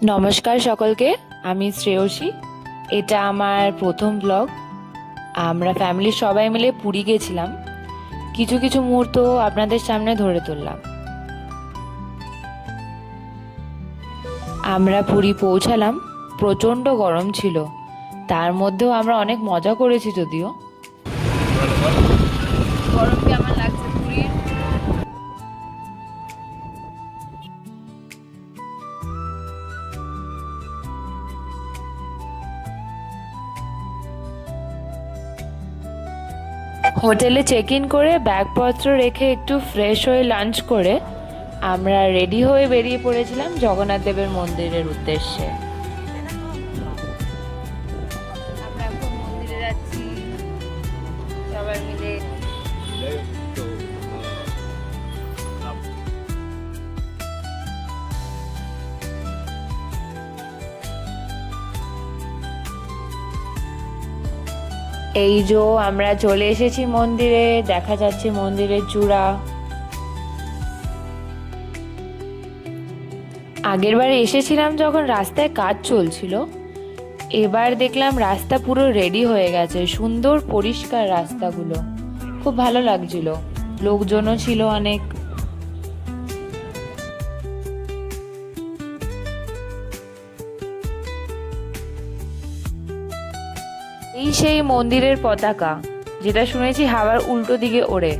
নমস্কার সকলকে। আমি শ্রেয়সী। এটা আমার প্রথম ব্লগ। আমরা ফ্যামিলির সবাই মিলে পুরী গেছিলাম। কিছু কিছু মুহূর্ত আপনাদের সামনে ধরে তুললাম। আমরা পুরী পৌঁছালাম, প্রচণ্ড গরম ছিল। তার মধ্যেও আমরা অনেক মজা করেছি। যদিও গরম কেমন লাগছে পুরীর? হোটেলে চেক ইন করে ব্যাগপত্র রেখে একটু ফ্রেশ হয়ে লাঞ্চ করে আমরা রেডি হয়ে বেরিয়ে পড়েছিলাম জগন্নাথ দেবের মন্দিরের উদ্দেশ্যে। আমরা এখন মন্দিরে যাচ্ছি সবাই মিলে। এই যে আমরা চলে এসেছি মন্দিরে, দেখা যাচ্ছে মন্দিরের চূড়া। আগেরবার এসেছিলাম যখন রাস্তায় কাজ চলছিল, এবার দেখলাম রাস্তা পুরো রেডি হয়ে গেছে, সুন্দর পরিষ্কার রাস্তাগুলো, খুব ভালো লাগছিল। লোকজনও ছিল অনেক। এই সেই মন্দিরের পতাকা, যেটা শুনেছি হাওয়ার উল্টো দিকে ওড়ে।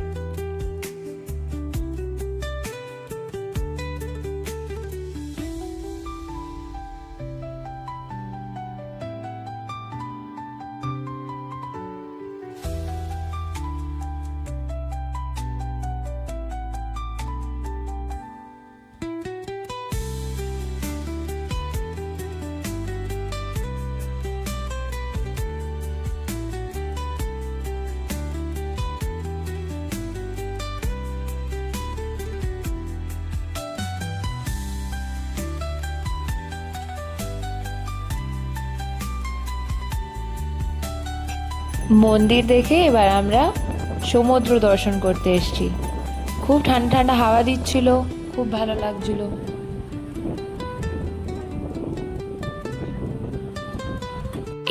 মন্দির দেখে এবার আমরা সমুদ্র দর্শন করতে এসেছি। খুব ঠান্ডা ঠান্ডা হাওয়া দিচ্ছিল, খুব ভালো লাগছিল।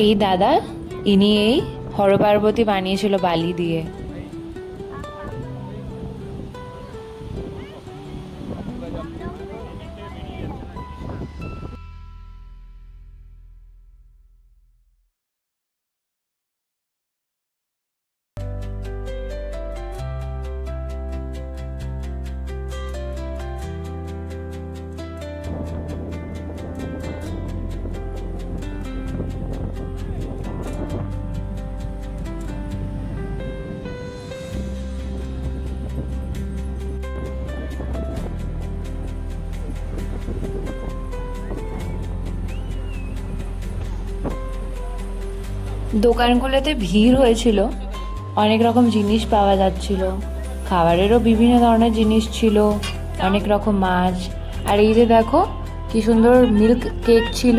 এই দাদা, ইনি এই হরপার্বতী বানিয়েছিল বালি দিয়ে। দোকানগুলোতে ভিড় হয়েছিল, অনেক রকম জিনিস পাওয়া যাচ্ছিল। খাবারেরও বিভিন্ন ধরনের জিনিস ছিল, অনেক রকম মাছ। আর এই যে দেখো কি সুন্দর মিল্ক কেক ছিল।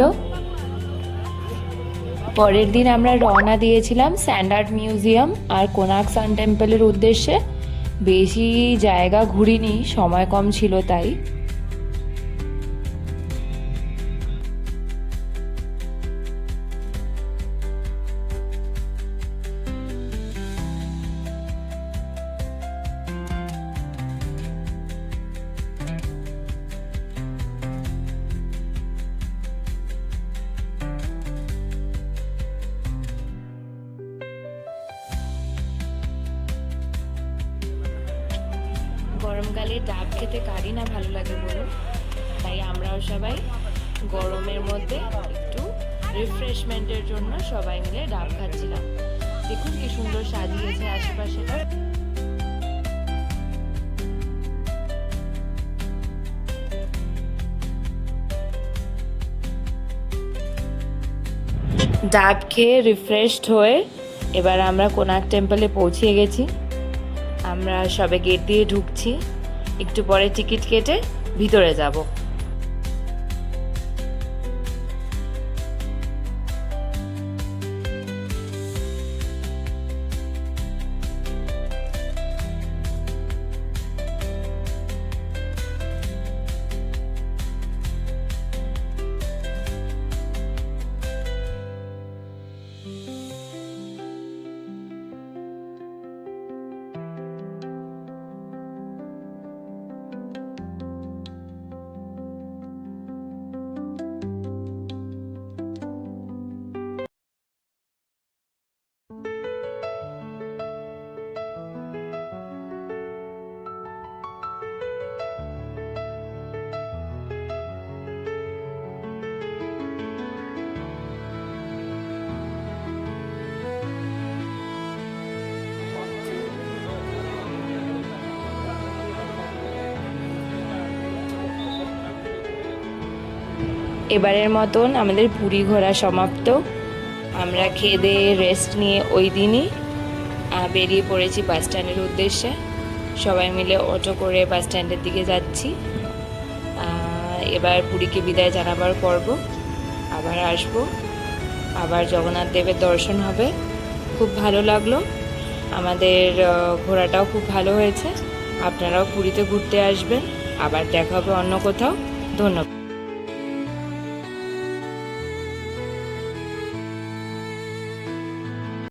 পরের দিন আমরা রওনা দিয়েছিলাম স্যান্ড মিউজিয়াম আর কোনার্ক সান টেম্পলের উদ্দেশ্যে। বেশি জায়গা ঘুরিনি, সময় কম ছিল তাই। গরমকালে ডাব খেতে কারই না ভালো লাগে বলুন। তাই আমরাও সবাই গরমের মধ্যে একটু রিফ্রেশমেন্টের জন্য সবাই মিলে ডাব খাচ্ছিলাম। দেখুন কি সুন্দর সাজিয়েছে আশেপাশেটা। ডাব খেয়ে রিফ্রেশড হয়ে এবার আমরা কোনার্ক টেম্পলে পৌঁছে গেছি। আমরা সবে গেট দিয়ে ঢুকছি, একটু পরে টিকিট কেটে ভিতরে যাব। এবারের মতন আমাদের পুরী ঘোরা সমাপ্ত। আমরা খেয়ে দিয়ে রেস্ট নিয়ে ওই দিনই বেরিয়ে পড়েছি বাস স্ট্যান্ডের উদ্দেশ্যে। সবাই মিলে অটো করে বাস স্ট্যান্ডের দিকে যাচ্ছি। এবার পুরীকে বিদায় জানাবার পর্ব। আবার আসব, আবার জগন্নাথ দেবের দর্শন হবে। খুব ভালো লাগলো, আমাদের ঘোরাটাও খুব ভালো হয়েছে। আপনারাও পুরীতে ঘুরতে আসবেন। আবার দেখা হবে অন্য কোথাও। ধন্যবাদ।